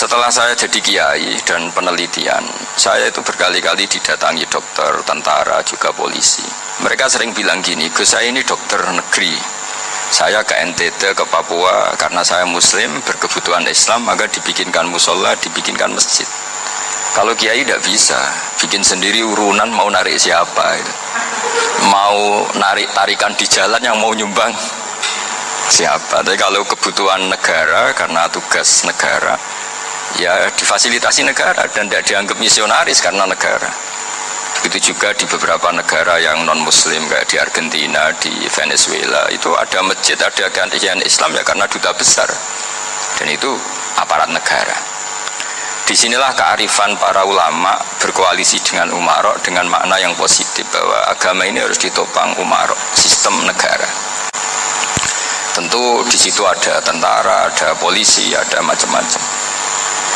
Setelah saya jadi kiai dan penelitian, saya itu berkali-kali didatangi dokter, tentara, juga polisi. Mereka sering bilang gini, Gus, saya ini dokter negeri. Saya ke NTT, ke Papua, karena saya muslim, berkebutuhan Islam, maka dibikinkan musola, dibikinkan masjid. Kalau kiai tidak bisa, bikin sendiri urunan mau narik siapa, gitu. Mau narik tarikan di jalan yang mau nyumbang siapa. Tapi kalau kebutuhan negara, karena tugas negara, ya difasilitasi negara dan tidak dianggap misionaris karena negara. Begitu juga di beberapa negara yang non muslim kayak di Argentina, di Venezuela, itu ada masjid, ada kajian Islam ya karena duta besar, dan itu aparat negara. Disinilah kearifan para ulama berkoalisi dengan umarok dengan makna yang positif, bahwa agama ini harus ditopang umarok, sistem negara. Tentu di situ ada tentara, ada polisi, ada macam-macam.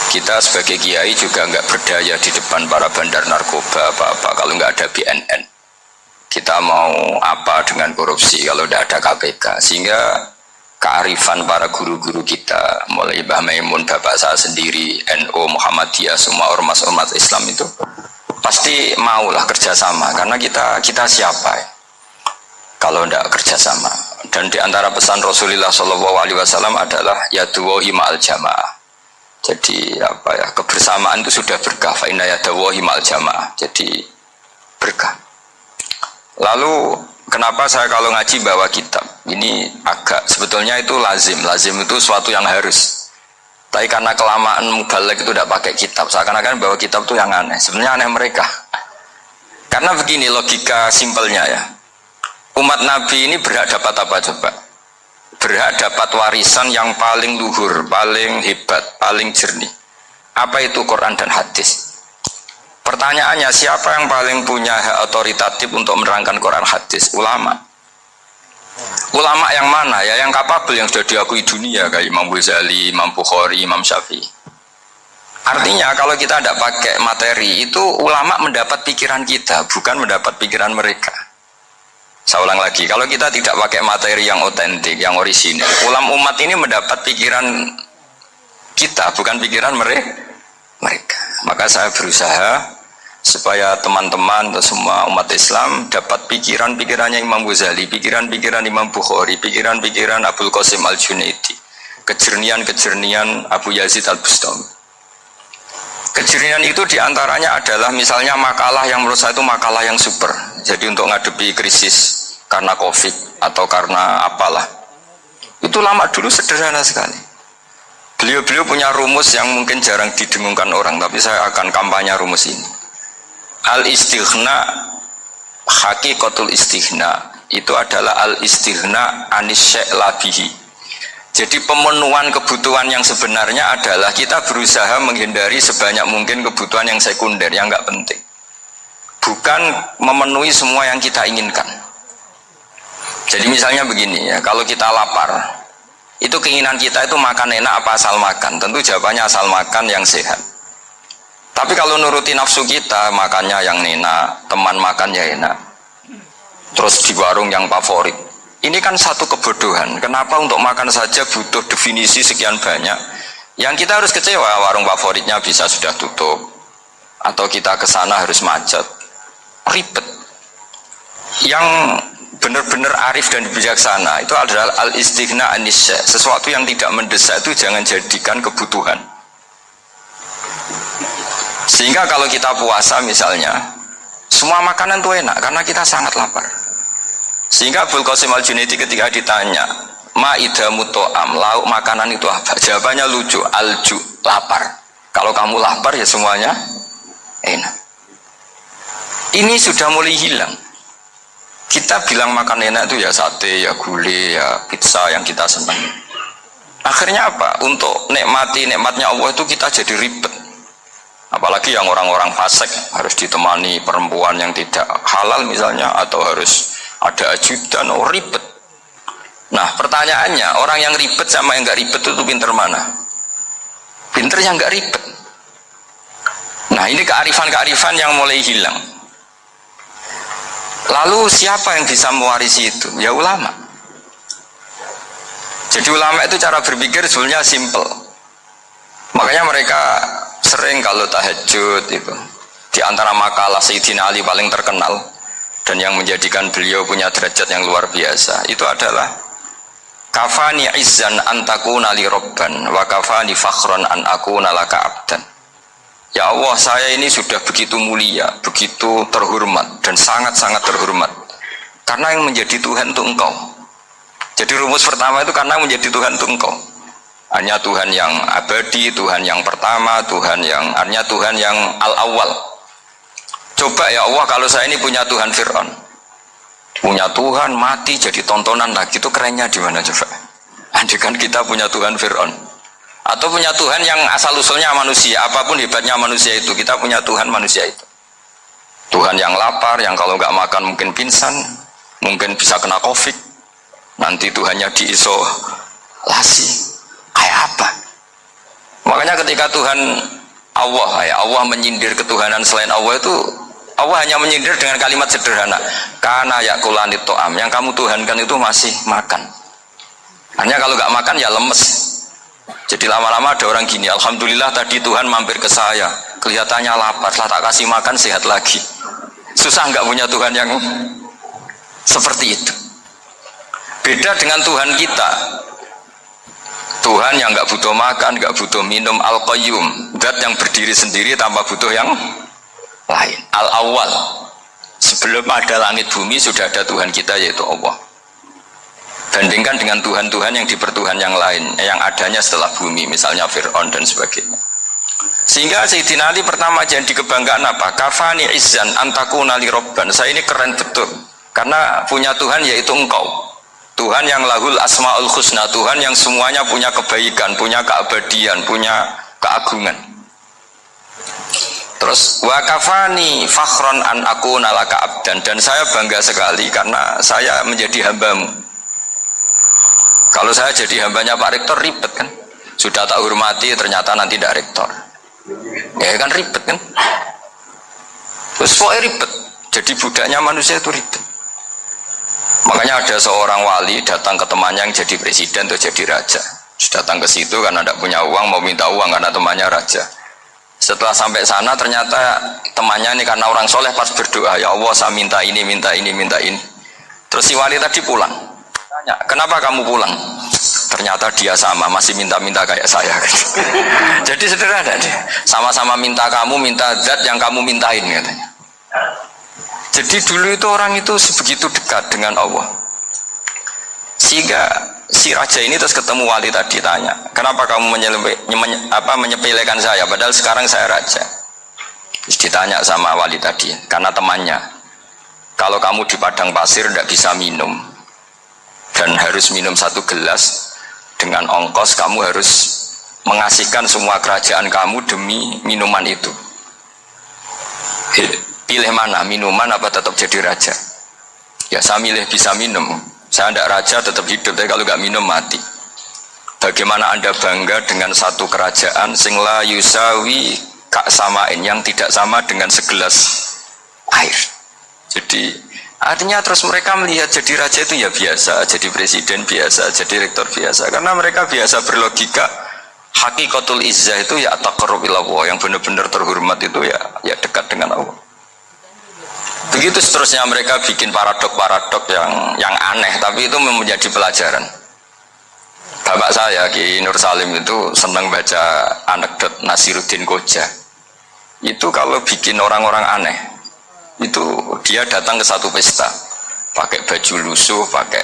Kita sebagai kiai juga nggak berdaya di depan para bandar narkoba apa-apa kalau nggak ada BNN. Kita mau apa dengan korupsi kalau tidak ada KPK? Sehingga kearifan para guru-guru kita, mulai Mbah Maimun, bapak saya sendiri, NU, Muhammadiyah, semua ormas-ormas Islam itu pasti maulah kerjasama, karena kita siapa ya? Kalau tidak kerjasama. Dan di antara pesan Rasulullah SAW adalah yaduwahi ma'al jamaah. Jadi kebersamaan itu sudah berkah. Fa inna yadawahi ma'al jamaah. Jadi berkah. Lalu kenapa saya kalau ngaji bawa kitab? Ini agak sebetulnya itu lazim. Lazim itu suatu yang harus. Tapi karena kelamaan mubaligh itu tidak pakai kitab, seakan-akan bawa kitab itu yang aneh. Sebenarnya aneh mereka. Karena begini logika simpelnya ya. Umat Nabi ini berhak dapat apa coba? Berhak dapat warisan yang paling luhur, paling hebat, paling jernih. Apa itu Quran dan hadis? Pertanyaannya, siapa yang paling punya hak otoritatif untuk menerangkan Quran hadis? Ulama. Ulama yang mana? Ya yang kapabel, yang sudah diakui dunia, kayak Imam Ghazali, Imam Bukhari, Imam Syafi'i. Artinya kalau kita tidak pakai materi, itu ulama mendapat pikiran kita, bukan mendapat pikiran mereka. Saya ulang lagi, kalau kita tidak pakai materi yang otentik, yang orisinil, ulama umat ini mendapat pikiran kita, bukan pikiran mereka. Maka saya berusaha supaya teman-teman atau semua umat Islam dapat pikiran-pikirannya Imam Ghazali, pikiran-pikiran Imam Bukhari, pikiran-pikiran Abdul Qasim Al-Junaidi, kejernian-kejernian Abu Yazid Al-Bustami. Kejernian itu diantaranya adalah misalnya makalah yang menurut saya itu makalah yang super. Jadi untuk ngadepi krisis karena COVID atau karena apalah, itu lama dulu sederhana sekali. Beliau punya rumus yang mungkin jarang didengungkan orang, tapi saya akan kampanye rumus ini. Al-istighna, hakikatul istighna, itu adalah al-istighna anis syai' labihi. Jadi pemenuhan kebutuhan yang sebenarnya adalah kita berusaha menghindari sebanyak mungkin kebutuhan yang sekunder, yang nggak penting. Bukan memenuhi semua yang kita inginkan. Jadi misalnya begini ya, kalau kita lapar, itu keinginan kita itu makan enak apa asal makan? Tentu jawabannya asal makan yang sehat. Tapi kalau nuruti nafsu kita, makannya yang enak, teman makan ya enak, terus di warung yang favorit. Ini kan satu kebodohan. Kenapa untuk makan saja butuh definisi sekian banyak? Yang kita harus kecewa, warung favoritnya bisa sudah tutup, atau kita ke sana harus macet, ribet. Yang benar-benar arif dan bijaksana itu adalah al-istighna anis syai'. Sesuatu yang tidak mendesak itu jangan jadikan kebutuhan. Sehingga kalau kita puasa misalnya, semua makanan itu enak karena kita sangat lapar. Sehingga Abdul Qasim Al-Junaidi ketika ditanya, ma'idamu to'am, lauk makanan itu apa? Jawabannya lucu, alju, lapar. Kalau kamu lapar ya semuanya enak. Ini sudah mulai hilang. Kita bilang makan enak itu ya sate, ya gulai, ya pizza yang kita senang. Akhirnya apa? Untuk nikmatnya Allah itu kita jadi ribet. Apalagi yang orang-orang fasik harus ditemani perempuan yang tidak halal misalnya, atau harus ada ajudan, ribet. Nah pertanyaannya, orang yang ribet sama yang nggak ribet itu pinter mana? Pinter yang nggak ribet. Nah ini kearifan-kearifan yang mulai hilang. Lalu siapa yang bisa mewarisi itu? Ya ulama. Jadi ulama itu cara berpikir sebenarnya simple. Makanya mereka sering kalau tahajud itu, di antara makalah Sayyidina Ali paling terkenal dan yang menjadikan beliau punya derajat yang luar biasa itu adalah kafani izzan antakuna li robban wa kafani fakhron an akuna laka abdan. Ya Allah, saya ini sudah begitu mulia, begitu terhormat dan sangat-sangat terhormat karena yang menjadi Tuhan itu Engkau. Jadi rumus pertama itu karena menjadi Tuhan itu Engkau. Hanya Tuhan yang abadi, Tuhan yang pertama, Tuhan yang al-awwal. Coba ya Allah, kalau saya ini punya Tuhan Fir'aun, punya Tuhan mati jadi tontonan lagi, itu kerennya di mana coba? Andaikan kita punya Tuhan Fir'aun, atau punya Tuhan yang asal usulnya manusia, apapun hebatnya manusia itu, kita punya Tuhan manusia itu. Tuhan yang lapar, yang kalau nggak makan mungkin pingsan, mungkin bisa kena COVID, nanti Tuhannya diisolasi. Kayak apa? Makanya ketika Tuhan Allah menyindir ketuhanan selain Allah itu, Allah hanya menyindir dengan kalimat sederhana, karena yakulanit to'am, yang kamu tuhankan itu masih makan. Hanya kalau nggak makan ya lemes. Jadi lama-lama ada orang gini, alhamdulillah tadi Tuhan mampir ke saya, kelihatannya lapar, setelah tak kasih makan sehat lagi. Susah nggak punya Tuhan yang seperti itu. Beda dengan Tuhan kita, Tuhan yang nggak butuh makan, nggak butuh minum, Al-Qayyum, zat yang berdiri sendiri tanpa butuh yang lain, Al-Awwal. Sebelum ada langit bumi sudah ada Tuhan kita, yaitu Allah. Bandingkan dengan Tuhan-Tuhan yang dipertuhan yang lain, yang adanya setelah bumi, misalnya Fir'aun dan sebagainya. Sehingga Sayyidina Ali pertama jadi kebanggaan apa? Kafani izzan antakuna li robban. Saya ini keren betul karena punya Tuhan yaitu Engkau, Tuhan yang lahul asmaul husna, Tuhan yang semuanya punya kebaikan, punya keabadian, punya keagungan. Terus wa kafani fakhron an akuna laka abdan, dan saya bangga sekali karena saya menjadi hambamu. Kalau saya jadi hambanya Pak Rektor ribet kan, sudah tak hormati ternyata nanti tidak rektor, ya kan ribet kan. Terus pokoknya ribet, jadi budaknya manusia itu ribet. Makanya ada seorang wali datang ke temannya yang jadi presiden atau jadi raja. Datang ke situ karena tidak punya uang, mau minta uang karena temannya raja. Setelah sampai sana ternyata temannya ini karena orang soleh pas berdoa, ya Allah saya minta ini, minta ini, minta ini. Terus si wali tadi pulang. Tanya, kenapa kamu pulang? Ternyata dia sama, masih minta-minta kayak saya. Jadi sederhana deh. Sama-sama minta kamu, minta zat yang kamu mintain katanya. Jadi dulu itu orang itu sebegitu dekat dengan Allah. Sehingga si raja ini terus ketemu wali tadi, tanya, kenapa kamu menyepelekan saya padahal sekarang saya raja? Terus ditanya sama wali tadi, karena temannya, kalau kamu di padang pasir tidak bisa minum dan harus minum 1 gelas, dengan ongkos kamu harus mengasihkan semua kerajaan kamu demi minuman itu. Pilih mana, minuman apa tetap jadi raja? Ya saya milih bisa minum. Saya tidak raja tetap hidup, tapi kalau nggak minum mati. Bagaimana Anda bangga dengan satu kerajaan sing la yusawi kak samain, yang tidak sama dengan segelas air? Jadi artinya terus mereka melihat jadi raja itu ya biasa, jadi presiden biasa, jadi rektor biasa, karena mereka biasa berlogika. Hakikatul izzah itu ya taqarrub ila Allah, yang benar-benar terhormat itu ya dekat dengan Allah. Begitu seterusnya mereka bikin paradok-paradok yang aneh, tapi itu menjadi pelajaran. Bapak saya Ki Nur Salim itu senang baca anekdot Nasiruddin Koja. Itu kalau bikin orang-orang aneh, itu dia datang ke satu pesta, pakai baju lusuh, pakai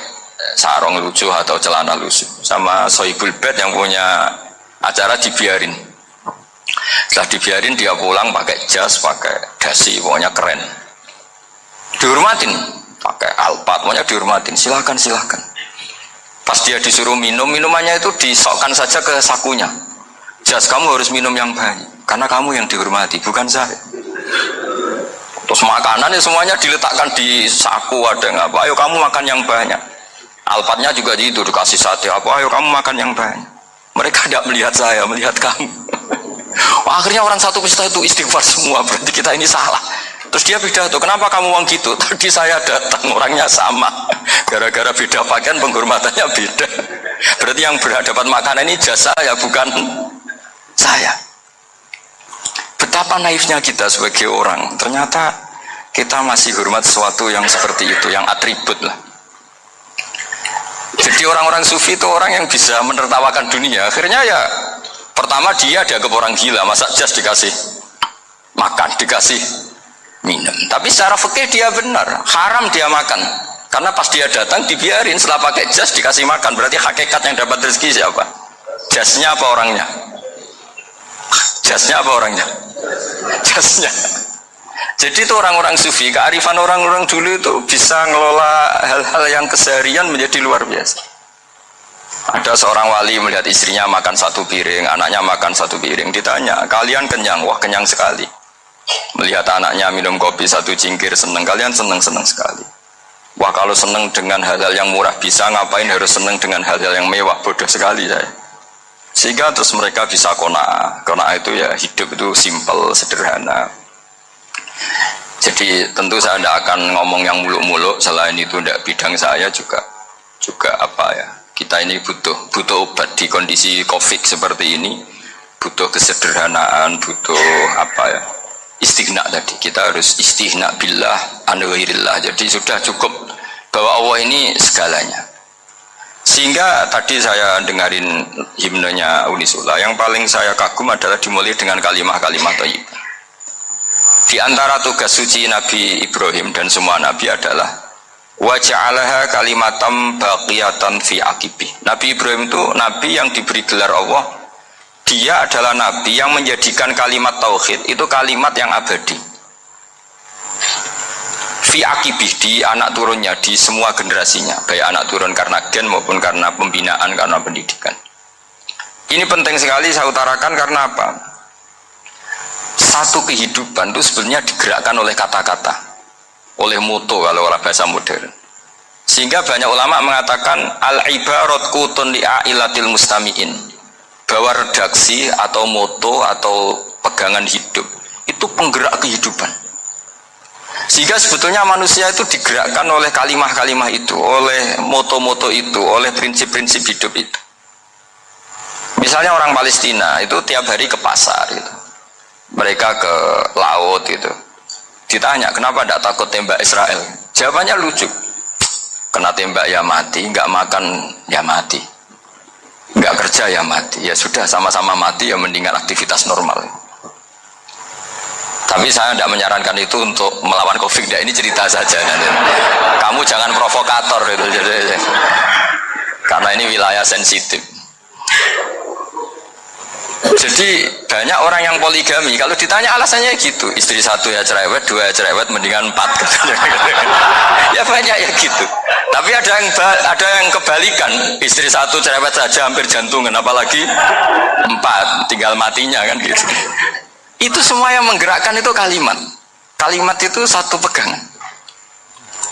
sarung lucu atau celana lusuh, sama Sohibul Bed yang punya acara dibiarin. Setelah dibiarin dia pulang pakai jas, pakai dasi, pokoknya keren. Dihormatin, pakai alpat, pokoknya dihormatin, silahkan. Pas dia disuruh minum, minumannya itu disokkan saja ke sakunya. Jas, kamu harus minum yang banyak, karena kamu yang dihormati, bukan saya. Terus makanannya semuanya diletakkan di saku, ada nggak apa, ayo kamu makan yang banyak. Alpatnya juga gitu, dikasih sate, apa, ayo kamu makan yang banyak. Mereka tidak melihat saya, melihat kamu. Akhirnya orang satu pesta itu istighfar semua, berarti kita ini salah. Terus dia pidato, kenapa kamu uang gitu? Tadi saya datang, orangnya sama. Gara-gara beda pakaian, penghormatannya beda. Berarti yang berhadapan makanan ini jasa ya, bukan saya. Betapa naifnya kita sebagai orang. Ternyata kita masih hormat sesuatu yang seperti itu, yang atribut lah. Jadi orang-orang sufi itu orang yang bisa menertawakan dunia. Akhirnya ya pertama dia dianggap orang gila, masa jas dikasih makan, dikasih minum. Tapi secara fikih dia benar, haram dia makan. Karena pas dia datang dibiarin, setelah pakai jas dikasih makan. Berarti hakikat yang dapat rezeki siapa? Jasnya apa orangnya? Jasnya apa orangnya? Jasnya. Jadi itu orang-orang sufi, kearifan orang-orang dulu itu bisa ngelola hal-hal yang keseharian menjadi luar biasa. Ada seorang wali melihat istrinya makan satu piring, anaknya makan satu piring. Ditanya, kalian kenyang? Wah, kenyang sekali. Melihat anaknya minum kopi satu cingkir, senang. Kalian senang-senang sekali. Wah, kalau senang dengan hal-hal yang murah bisa, ngapain harus senang dengan hal-hal yang mewah? Bodoh sekali saya. Sehingga terus mereka bisa qanaah. Qanaah itu ya hidup itu simpel, sederhana. Jadi tentu saya tidak akan ngomong yang muluk-muluk, selain itu tidak bidang saya juga apa ya, kita ini butuh obat di kondisi COVID seperti ini, butuh kesederhanaan, butuh apa ya, istighna tadi. Kita harus istighna billah an ghairillah. Jadi sudah cukup bahwa Allah ini segalanya. Sehingga tadi saya dengarin himnenya Unisula, yang paling saya kagum adalah dimulai dengan kalimat-kalimat thayyibah. Di antara tugas suci Nabi Ibrahim dan semua Nabi adalah wa ja'alaha kalimatam baqiyatan fi aqibi. Nabi Ibrahim itu Nabi yang diberi gelar Allah. Dia adalah Nabi yang menjadikan kalimat tauhid itu kalimat yang abadi. Fi aqibi, di anak turunnya, di semua generasinya, baik anak turun karena gen maupun karena pembinaan, karena pendidikan. Ini penting sekali saya utarakan karena apa? Satu kehidupan itu sebenarnya digerakkan oleh kata-kata, oleh moto kalau oleh bahasa modern. Sehingga banyak ulama mengatakan al-ibarat qutun li'ailatil mustami'in, bahwa redaksi atau moto atau pegangan hidup itu penggerak kehidupan. Sehingga sebetulnya manusia itu digerakkan oleh kalimah-kalimah itu, oleh moto-moto itu, oleh prinsip-prinsip hidup itu. Misalnya orang Palestina itu tiap hari ke pasar gitu. Mereka ke laut itu. Ditanya, kenapa tidak takut tembak Israel? Jawabannya lucu. Kena tembak ya mati, nggak makan ya mati, nggak kerja ya mati. Ya sudah, sama-sama mati ya mendingan aktivitas normal. Tapi saya tidak menyarankan itu untuk melawan COVID. Ya, ini cerita saja. Kamu jangan provokator itu. Karena ini wilayah sensitif. Jadi banyak orang yang poligami, kalau ditanya alasannya gitu, istri satu ya cerewet, dua ya cerewet, mendingan 4 ya banyak ya gitu. Tapi ada yang kebalikan, istri satu cerewet saja hampir jantungan, apalagi 4 tinggal matinya kan gitu. Itu semua yang menggerakkan itu kalimat itu satu pegangan.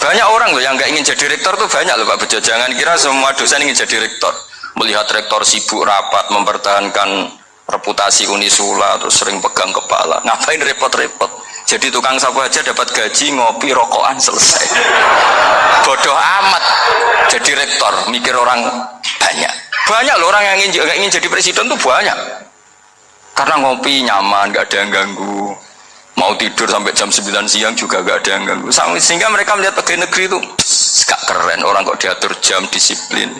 Banyak orang loh yang nggak ingin jadi rektor tuh banyak loh Pak Bejo. Jangan kira semua dosen ingin jadi rektor. Melihat rektor sibuk rapat mempertahankan reputasi Unisula, terus sering pegang kepala, ngapain repot-repot? Jadi tukang sapu aja dapat gaji, ngopi, rokokan, selesai. Bodoh amat jadi rektor, mikir orang banyak loh orang yang ingin jadi presiden tuh banyak, karena ngopi nyaman, gak ada yang ganggu, mau tidur sampai jam 9 siang juga gak ada yang ganggu. Sehingga mereka melihat pegawai negeri itu gak keren, orang kok diatur jam, disiplin.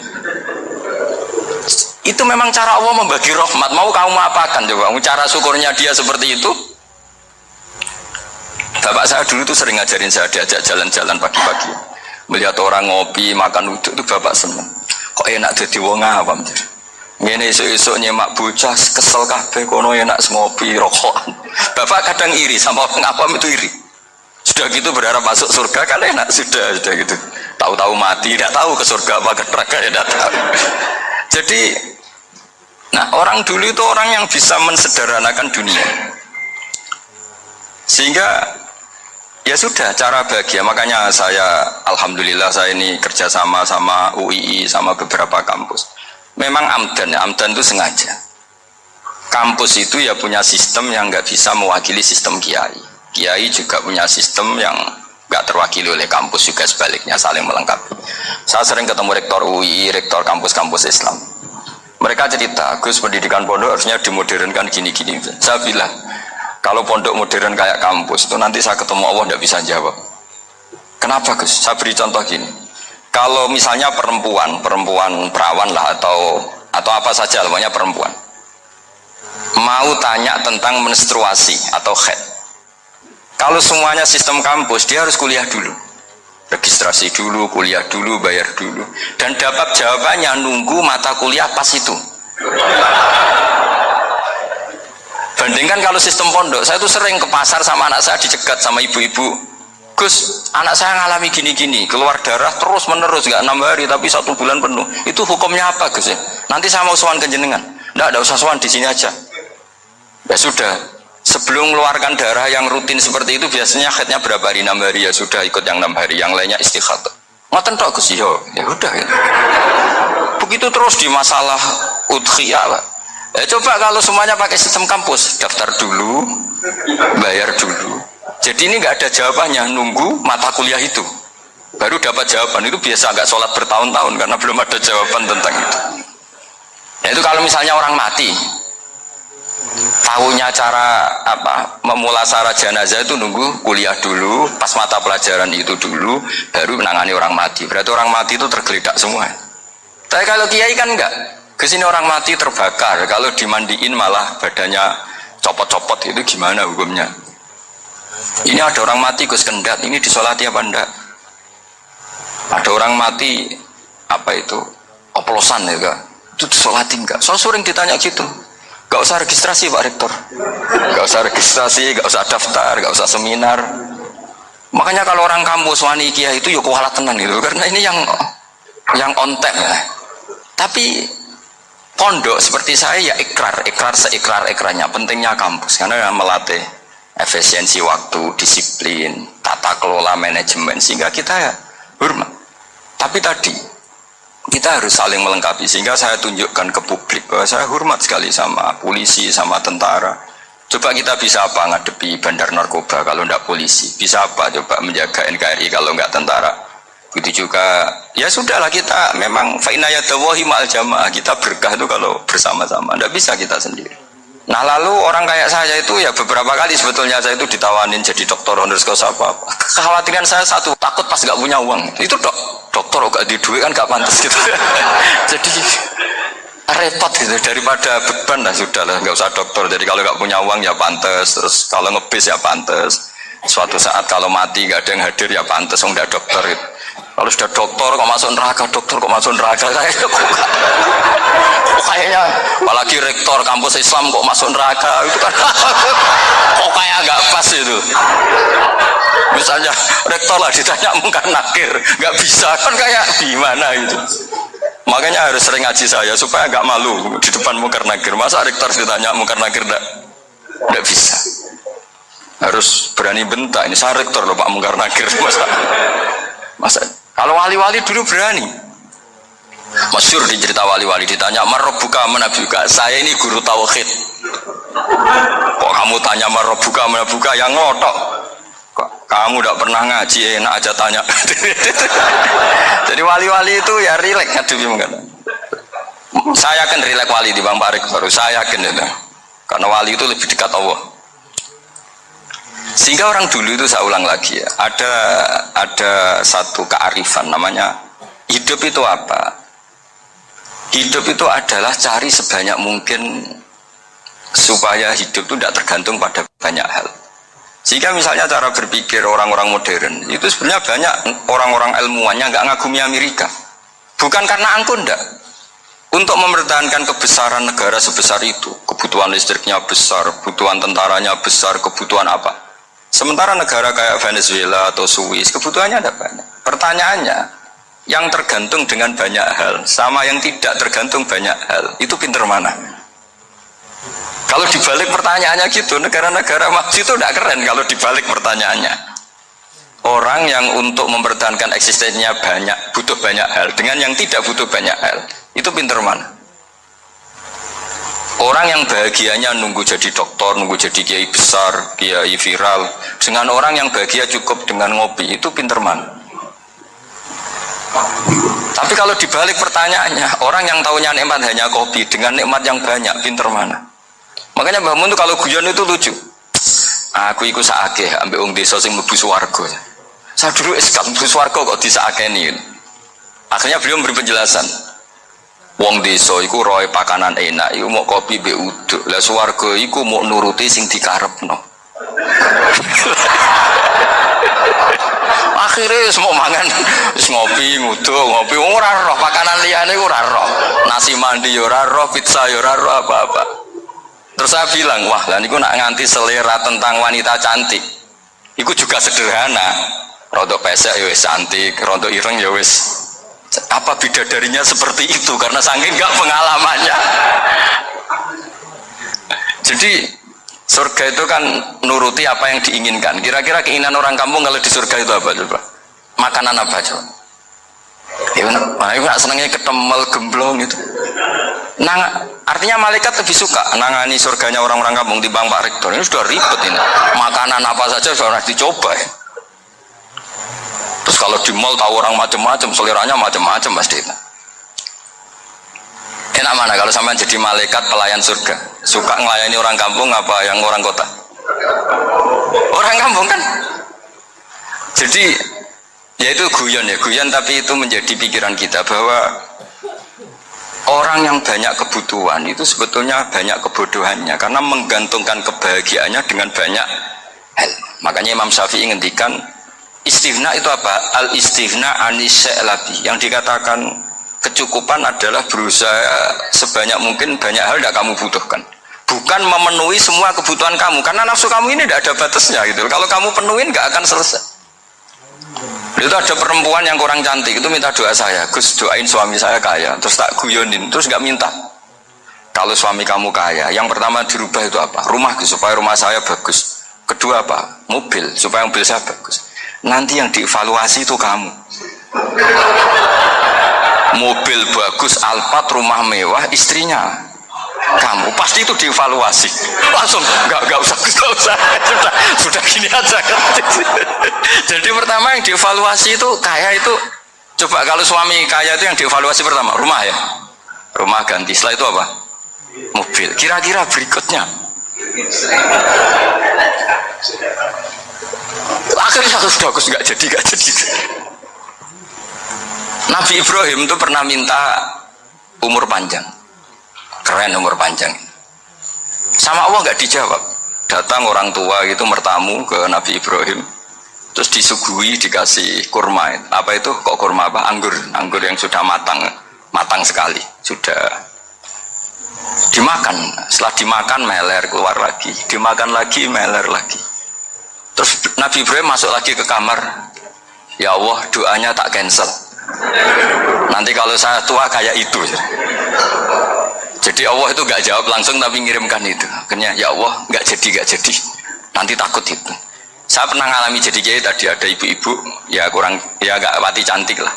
Itu memang cara Allah membagi rahmat. Mau kamu apakan coba? Cara syukurnya dia seperti itu. Bapak saya dulu tuh sering ngajarin saya, diajak jalan-jalan pagi-pagi. Melihat orang ngopi, makan uduk itu bapak seneng. Kok enak jadi wong awam. Ngene esuk-esuk nyemak bocah kesel kabeh kono enak ngopi rokokan. Bapak kadang iri sama orang awam itu iri. Sudah gitu berharap masuk surga kan enak sudah gitu. Tahu-tahu mati, tidak tahu ke surga apa ke neraka ya tidak tahu. Jadi, nah orang dulu itu orang yang bisa mensederhanakan dunia, sehingga ya sudah cara bahagia. Makanya saya, alhamdulillah saya ini kerjasama sama UII, sama beberapa kampus. Memang amdan itu sengaja. Kampus itu ya punya sistem yang nggak bisa mewakili sistem kiai. Kiai juga punya sistem yang nggak terwakili oleh kampus, juga sebaliknya saling melengkapi. Saya sering ketemu rektor UI, rektor kampus-kampus Islam. Mereka cerita, Gus, pendidikan pondok harusnya dimodernkan gini-gini. Saya bilang, kalau pondok modern kayak kampus itu nanti saya ketemu Allah tidak bisa jawab. Kenapa, Gus? Saya beri contoh gini. Kalau misalnya perempuan perawan lah atau apa saja namanya perempuan mau tanya tentang menstruasi atau haid, kalau semuanya sistem kampus dia harus kuliah dulu, registrasi dulu, kuliah dulu, bayar dulu, dan dapat jawabannya nunggu mata kuliah pas itu. Bandingkan kalau sistem pondok, saya tuh sering ke pasar sama anak saya dicegat sama ibu-ibu, Gus, anak saya ngalami gini-gini, keluar darah terus menerus, nggak 6 hari tapi 1 bulan penuh. Itu hukumnya apa, Gus? Nanti saya mau sowan ke jenengan. Nggak, ada usah sowan, di sini aja. Ya sudah, sebelum mengeluarkan darah yang rutin seperti itu biasanya haidnya berapa hari? 6 hari, ya sudah ikut yang 6 hari, yang lainnya istighatsah. Ngoten tok, Gus, ya udah ya. Begitu terus di masalah udhiyah, Pak. Coba kalau semuanya pakai sistem kampus, daftar dulu, bayar dulu. Jadi ini nggak ada jawabannya, nunggu mata kuliah itu baru dapat jawaban. Itu biasa nggak sholat bertahun-tahun karena belum ada jawaban tentang itu. Nah, itu kalau misalnya orang mati, tahunya cara apa memulasara jenazah itu nunggu kuliah dulu, pas mata pelajaran itu dulu, baru menangani orang mati. Berarti orang mati itu tergeledak semua. Tapi kalau kiai kan enggak, kesini orang mati terbakar, kalau dimandiin malah badannya copot-copot, itu gimana hukumnya? Ini ada orang mati Gus Kendat, ini disolati apa enggak? Ada orang mati apa itu oplosan ya kan? Itu disolati enggak? So sering ditanya gitu. Gak usah registrasi Pak Rektor, gak usah registrasi, gak usah daftar, gak usah seminar. Makanya kalau orang kampus wani kiai itu ya kualat tenan itu, karena ini yang on time ya. Tapi pondok seperti saya ya ikrar seikrarnya pentingnya kampus karena melatih efisiensi waktu, disiplin, tata kelola manajemen, sehingga kita ya hormat. Tapi tadi kita harus saling melengkapi, sehingga saya tunjukkan ke publik bahwa saya hormat sekali sama polisi, sama tentara. Coba kita bisa apa ngadepi bandar narkoba kalau tidak polisi? Bisa apa coba menjaga NKRI kalau nggak tentara? Begitu juga, ya sudahlah kita memang fa'inayadawahi ma'al jamaah, kita berkah itu kalau bersama-sama, tidak bisa kita sendiri. Nah lalu orang kayak saya itu ya beberapa kali sebetulnya saya itu ditawanin jadi dokter honors causa apa. Kekhawatiran saya satu, takut pas nggak punya uang. Itu dokter gak di duit kan gak pantas gitu. Jadi repot gitu, daripada beban lah sudah lah nggak usah dokter. Jadi kalau nggak punya uang ya pantas, terus kalau ngebis ya pantas. Suatu saat kalau mati nggak ada yang hadir ya pantas, nggak dokter gitu. Kalau sudah dokter kok masuk neraka, dokter kok masuk neraka, kayaknya apalagi rektor kampus Islam kok masuk neraka, itu kan kok kayak nggak pas itu. Misalnya rektor lah ditanya mungkar nakir, nggak bisa kan, kayak gimana itu. Makanya harus sering ngaji saya supaya nggak malu di depan mungkar nakir. Masa rektor ditanya mungkar nakir nggak bisa. Harus berani bentak, ini saya rektor loh Pak mungkar nakir, masa kalau wali-wali dulu berani. Masyhur di cerita wali-wali ditanya marabbuka manabuka, saya ini guru tauhid. Kok kamu tanya marabbuka manabuka, yang ngotok. Kok kamu tidak pernah ngaji, enak aja tanya. Jadi wali-wali itu ya rileks ngadepi mungkin. Saya yakin rileks wali di Bang Parik baru, saya yakin itu. Karena wali itu lebih dekat Allah. Sehingga orang dulu itu, saya ulang lagi ya, ada satu kearifan namanya hidup itu apa? Hidup itu adalah cari sebanyak mungkin supaya hidup itu tidak tergantung pada banyak hal. Sehingga misalnya cara berpikir orang-orang modern itu sebenarnya banyak orang-orang ilmuwannya nggak ngagumi Amerika. Bukan karena angkuh, enggak. Untuk mempertahankan kebesaran negara sebesar itu, kebutuhan listriknya besar, kebutuhan tentaranya besar, kebutuhan apa? Sementara negara kayak Venezuela atau Swiss kebutuhannya ada banyak. Pertanyaannya, yang tergantung dengan banyak hal sama yang tidak tergantung banyak hal, itu pinter mana? Kalau dibalik pertanyaannya gitu, negara-negara maju itu tidak keren kalau dibalik pertanyaannya. Orang yang untuk mempertahankan eksistensinya banyak, butuh banyak hal, dengan yang tidak butuh banyak hal, itu pinter mana? Orang yang bahagianya nunggu jadi dokter, nunggu jadi kiai besar, kiai viral, dengan orang yang bahagia cukup dengan ngopi, itu pinter mana? Tapi kalau dibalik pertanyaannya, orang yang tahunya nikmat hanya kopi dengan nikmat yang banyak, pinter mana? Makanya Mbah Mun tuh kalau guyon itu lucu. Aku ikut saake ambek wong desa sing mlebu swarga. Saya dulu eskat mlebu swarga kok disakeni. Akhirnya beliau memberi penjelasan. Wong desa iku roe pakanan enak, iku mau kopi mbek uduk. Lah swarga iku mau nuruti sing dikarepno. Akhirnya semua mangan ngopi nguduk ngopi ora roh pakanan liyane ora roh nasi mandi ora roh pizza ora roh apa-apa. Terus saya bilang wah lah niku nak nganti selera tentang wanita cantik iku juga sederhana, rodok pesek ya wis cantik, rodok ireng ya wis. Apa bidadarinya seperti itu karena saking enggak pengalamannya. Jadi surga itu kan nuruti apa yang diinginkan. Kira-kira keinginan orang kampung kalau di surga itu apa coba? Makanan apa coba? Ya benar, senangnya ketemel gemblong itu. Nah, artinya malaikat lebih suka nangani surganya orang-orang kampung dibanding Pak Rektor. Ini sudah ribet ini. Makanan apa saja sudah dicoba ya. Terus kalau di mall tahu orang macam-macam, seleranya macam-macam pasti itu. Enak mana kalau sampai jadi malaikat pelayan surga? Suka melayani orang kampung apa yang orang kota? Orang kampung kan? Jadi ya itu guyon tapi itu menjadi pikiran kita bahwa orang yang banyak kebutuhan itu sebetulnya banyak kebodohannya karena menggantungkan kebahagiaannya dengan banyak hal. Makanya Imam Syafi'i ngendikan istighna itu apa? Al istighna anisya'i, yang dikatakan kecukupan adalah berusaha sebanyak mungkin banyak hal tidak kamu butuhkan, bukan memenuhi semua kebutuhan kamu karena nafsu kamu ini tidak ada batasnya gitu. Kalau kamu penuhin nggak akan selesai. Itu ada perempuan yang kurang cantik itu minta doa saya, Gus doain suami saya kaya, terus tak guyonin, terus nggak minta. Kalau suami kamu kaya, yang pertama dirubah itu apa? Rumah supaya rumah saya bagus. Kedua apa? Mobil supaya mobil saya bagus. Nanti yang dievaluasi itu kamu. Mobil bagus, Alphard, rumah mewah, istrinya kamu, pasti itu dievaluasi langsung. Nggak usah sudah gini aja. Jadi pertama yang dievaluasi itu kaya itu, coba kalau suami kaya itu yang dievaluasi pertama rumah ya, rumah ganti, setelah itu apa? Mobil. Kira-kira berikutnya akhirnya sudah nggak jadi. Nabi Ibrahim itu pernah minta umur panjang, keren umur panjang. Sama Allah nggak dijawab. Datang orang tua gitu mertamu ke Nabi Ibrahim, terus disuguhi dikasih kurma. Apa itu? Kok kurma apa? Anggur yang sudah matang sekali, sudah dimakan. Setelah dimakan meler keluar lagi, dimakan lagi meler lagi. Terus Nabi Ibrahim masuk lagi ke kamar. Ya Allah, doanya tak cancel. Nanti kalau saya tua kayak itu. Jadi Allah itu nggak jawab langsung tapi ngirimkan itu. Akhirnya ya Allah nggak jadi. Nanti takut itu. Saya pernah ngalami jadi kiai tadi, ada ibu-ibu ya kurang ya nggak pati cantik lah.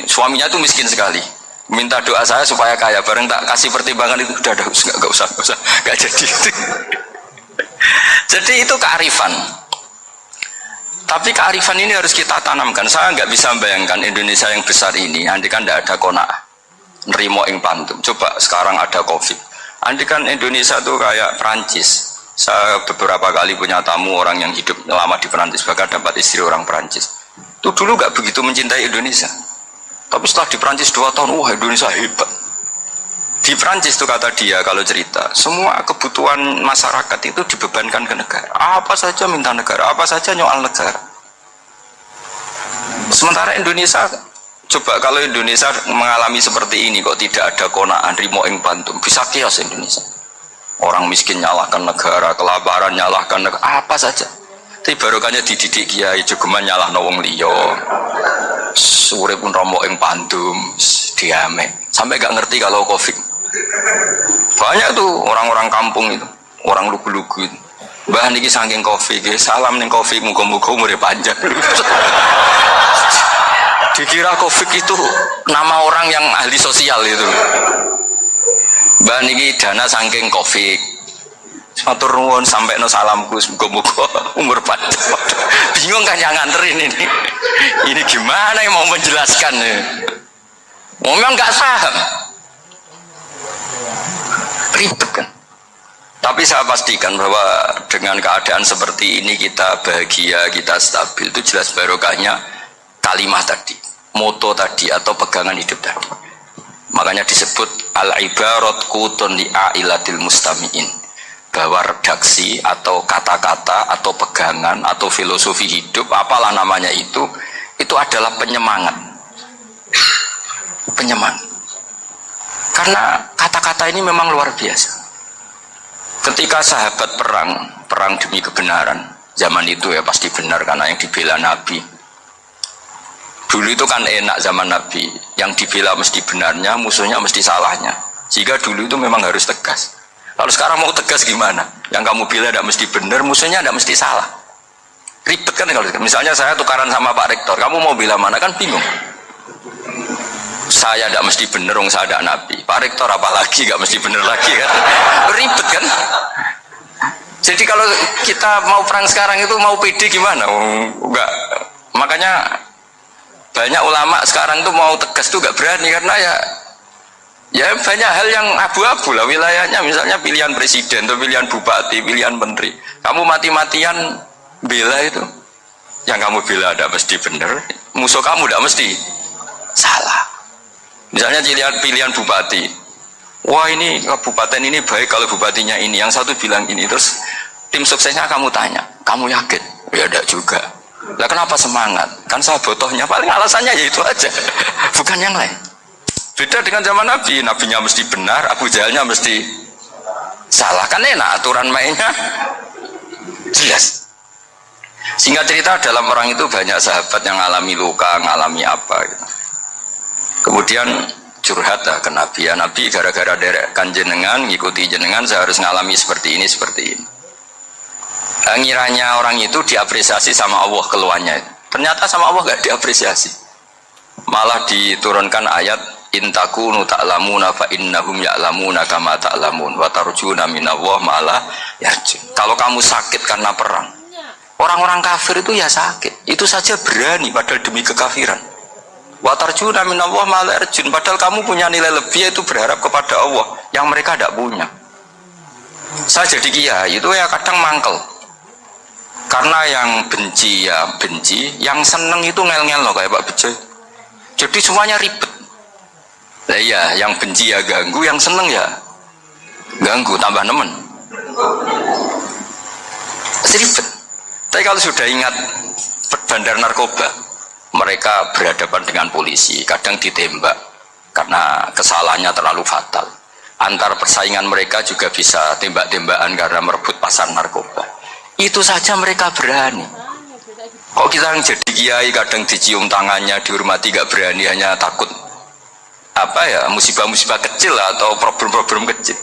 Suaminya tuh miskin sekali. Minta doa saya supaya kaya. Bareng tak kasih pertimbangan itu udah nggak usah nggak jadi. Jadi itu kearifan. Tapi kearifan ini harus kita tanamkan. Saya nggak bisa bayangkan Indonesia yang besar ini andai kan tidak ada qanaah, nerimo ing pantum. Coba sekarang ada Covid, andai kan Indonesia tuh kayak Perancis. Saya beberapa kali punya tamu orang yang hidup lama di Perancis, bahkan dapat istri orang Perancis. Itu dulu nggak begitu mencintai Indonesia, tapi setelah di Perancis 2 tahun, wah Indonesia hebat. Di Perancis itu kata dia kalau cerita, semua kebutuhan masyarakat itu dibebankan ke negara. Apa saja minta negara, apa saja nyoal negara. Sementara Indonesia, coba kalau Indonesia mengalami seperti ini, kok tidak ada qanaah rimo ing pantum, bisa kios Indonesia. Orang miskin nyalahkan negara, kelaparan nyalahkan negara, apa saja. Tapi barokahnya dididik kiai, jogeman nyalahno wong liya. Urip pun romo ing pantum, diame. Sampai gak ngerti kalau Covid. Banyak tuh orang-orang kampung itu, orang lugu-lugu itu. Mbah niki saking Covid, salam ning Covid, muga-muga umure panjang. Dikira Covid itu nama orang yang ahli sosial itu. Mbah niki dana saking Covid. Matur nuwun sampai no salamku, muga-muga umur panjang. Bingung kan yang nganterin ini. Ini gimana yang mau menjelaskan? Memang nggak paham. Ribet kan? Tapi saya pastikan bahwa dengan keadaan seperti ini kita bahagia, kita stabil, itu jelas barokahnya kalimat tadi, moto tadi atau pegangan hidup tadi. Makanya disebut al-ibarat qutun li ailatil mustami'in, bahwa redaksi atau kata-kata atau pegangan atau filosofi hidup, apalah namanya itu adalah penyemangat. Penyemangat. Karena kata-kata ini memang luar biasa. Ketika sahabat perang demi kebenaran, zaman itu ya pasti benar karena yang dibela Nabi. Dulu itu kan enak zaman Nabi, yang dibela mesti benarnya, musuhnya mesti salahnya. Sehingga dulu itu memang harus tegas. Kalau sekarang mau tegas gimana? Yang kamu bela tidak mesti benar, musuhnya tidak mesti salah. Ribet kan kalau misalnya saya tukaran sama Pak Rektor, kamu mau bela mana kan bingung. Saya tidak mesti bener, saya tidak Nabi. Pak Rektor apalagi nggak mesti bener lagi kan? Ribet kan? Jadi kalau kita mau perang sekarang itu mau pede gimana? Enggak. Makanya banyak ulama sekarang tuh mau tegas tuh nggak berani karena ya banyak hal yang abu-abu lah wilayahnya. Misalnya pilihan presiden atau pilihan bupati, pilihan menteri. Kamu mati-matian bela itu, yang kamu bela tidak mesti bener, musuh kamu tidak mesti salah. Misalnya pilihan bupati, wah ini kabupaten ini baik kalau bupatinya ini, yang satu bilang ini, terus tim suksesnya kamu tanya, kamu yakin? Ya tidak juga. Lah kenapa semangat? Kan saya botohnya, paling alasannya ya itu aja, bukan yang lain. Beda dengan zaman Nabi, Nabinya mesti benar, Abu Jahalnya mesti salah, kan enak aturan mainnya jelas. Singkat cerita dalam perang itu banyak sahabat yang alami luka, ngalami apa gitu. Kemudian curhat ke Nabi, ya Nabi gara-gara derek jenengan, ngikuti jenengan saya harus ngalami seperti ini. Ngiranya orang itu diapresiasi sama Allah keluarnya, ternyata sama Allah gak diapresiasi, malah diturunkan ayat intakunu ta'lamuna fa innahum ya'lamuna kama ta'lamun wa tarjuna minallah malah yarjun. Kalau kamu sakit karena perang, orang-orang kafir itu ya sakit, itu saja berani padahal demi kekafiran. Wa tarjuna minallah ma la yarjun, padahal kamu punya nilai lebih yaitu berharap kepada Allah yang mereka tidak punya. Saya jadi kiai itu ya kadang mangkel. Karena yang benci ya benci, yang seneng itu ngel-ngel loh kayak Pak Bejo. Jadi semuanya ribet. Lah iya, yang benci ya ganggu, yang seneng ya ganggu, tambah nemen. Ribet. Tapi kalau sudah ingat bandar narkoba, mereka berhadapan dengan polisi, kadang ditembak karena kesalahannya terlalu fatal. Antar persaingan mereka juga bisa tembak-tembakan karena merebut pasar narkoba. Itu saja mereka berani. Kok kita yang jadi kiai kadang dicium tangannya, dihormati gak berani, hanya takut apa ya, musibah-musibah kecil atau problem-problem kecil.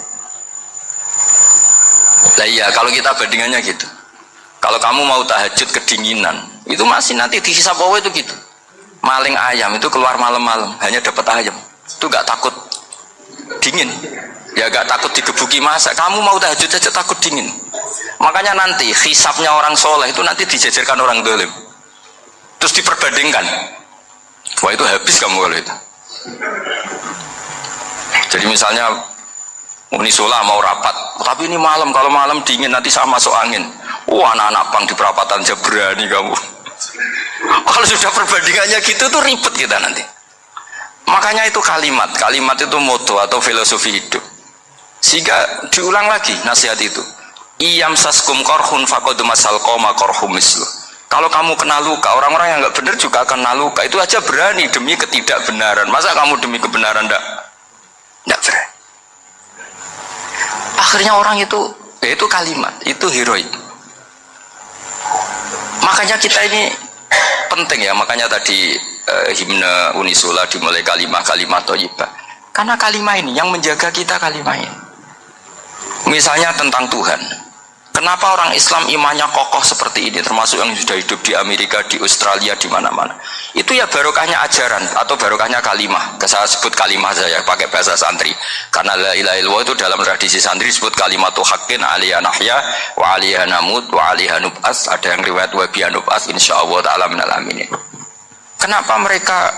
Lah iya, kalau kita bandingannya gitu. Kalau kamu mau tahajud kedinginan, itu masih nanti dihisap Allah itu gitu. Maling ayam itu keluar malam-malam hanya dapat ayam, itu gak takut dingin, ya gak takut digebuki masa. Kamu mau tahajud aja takut dingin. Makanya nanti hisapnya orang soleh itu nanti dijajarkan orang dolim, terus diperbandingkan. Wah itu habis kamu kalau itu. Jadi misalnya Unisola mau rapat, tapi ini malam, kalau malam dingin nanti sama masuk angin. Wah anak-anak pang di perapatan aja berani kamu. Kalau sudah perbandingannya gitu tuh ribet kita nanti. Makanya itu kalimat itu moto atau filosofi hidup. Sehingga diulang lagi nasihat itu. Iyam saskum korhun fakodu masal koma korhum mislu. Kalau kamu kena luka, orang-orang yang nggak benar juga akan kena luka. Itu aja berani demi ketidakbenaran. Masa kamu demi kebenaran nggak berani? Akhirnya orang itu kalimat, itu heroik. Makanya kita ini penting ya, makanya tadi himne Unisola dimulai kalimat thayyibah. Karena kalimat ini yang menjaga kita, kalimat ini. Misalnya tentang Tuhan. Kenapa orang Islam imannya kokoh seperti ini, termasuk yang sudah hidup di Amerika, di Australia, di mana-mana. Itu ya barokahnya ajaran atau barokahnya kalimah. Saya sebut kalimah saya pakai bahasa santri. Karena la ilaha illallah itu dalam tradisi santri disebut kalimatu haqqin aliyah nahya wa aliyah namut wa aliyah nub'as. Ada yang riwayat wa biya nub'as insyaallah ta'ala minal aminin. Kenapa mereka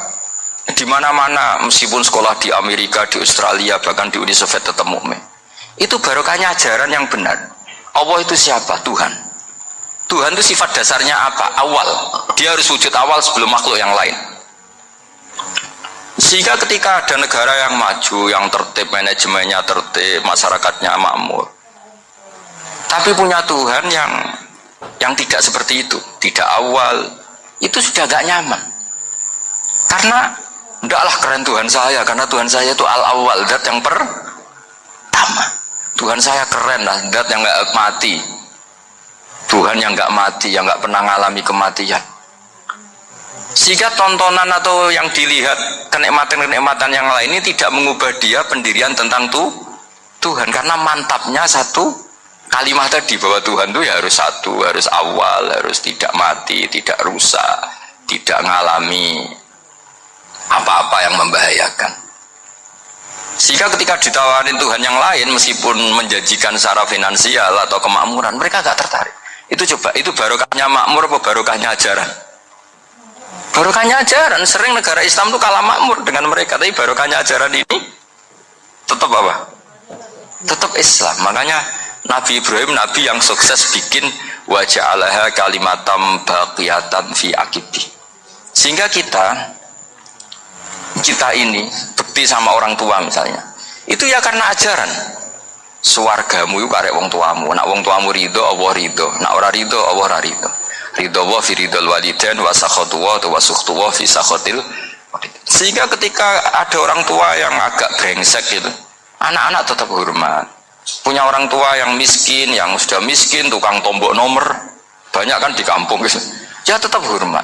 Di mana-mana, meskipun sekolah di Amerika, di Australia, bahkan di Uni Soviet tetap mukmin. Itu barokahnya ajaran yang benar. Allah itu siapa? Tuhan. Tuhan itu sifat dasarnya apa? Awal. Dia harus wujud awal sebelum makhluk yang lain. Sehingga ketika ada negara yang maju, yang tertib, manajemennya tertib, masyarakatnya makmur, tapi punya Tuhan yang tidak seperti itu, tidak awal, itu sudah gak nyaman. Karena ndaklah keren Tuhan saya, karena Tuhan saya itu al-awwal, zat yang pertama. Tuhan saya keren lah, zat yang gak mati. Tuhan yang gak mati, yang gak pernah mengalami kematian. Sehingga tontonan atau yang dilihat kenikmatan-kenikmatan yang lain ini tidak mengubah dia pendirian tentang Tuhan, karena mantapnya satu kalimat tadi bahwa Tuhan itu ya harus satu, harus awal, harus tidak mati, tidak rusak, tidak mengalami apa-apa yang membahayakan. Sehingga ketika ditawarin Tuhan yang lain, meskipun menjanjikan secara finansial atau kemakmuran, mereka gak tertarik. Itu coba, itu barokahnya makmur apa barokahnya ajaran? Barokahnya ajaran. Sering negara Islam itu kalah makmur dengan mereka, tapi barokahnya ajaran ini tetap apa? Tetap Islam. Makanya Nabi Ibrahim, Nabi yang sukses bikin wa ja'alaha kalimatam baqiyatan fi aqibi. Sehingga kita ini bekti sama orang tua misalnya, itu ya karena ajaran. Suwargamu itu karek wong tuamu. Nak wong tuamu ridho, Allah ridho. Nak ora ridho, Allah ora ridho. Ridho wa fi ridhol walidain wa sakhatu wa sukhtu wa fi sakhatil. Sehingga ketika ada orang tua yang agak brengsek gitu, anak-anak tetap hormat. Punya orang tua yang miskin, yang sudah miskin, tukang tombok nomor, banyak kan di kampung gitu. Ya tetap hormat.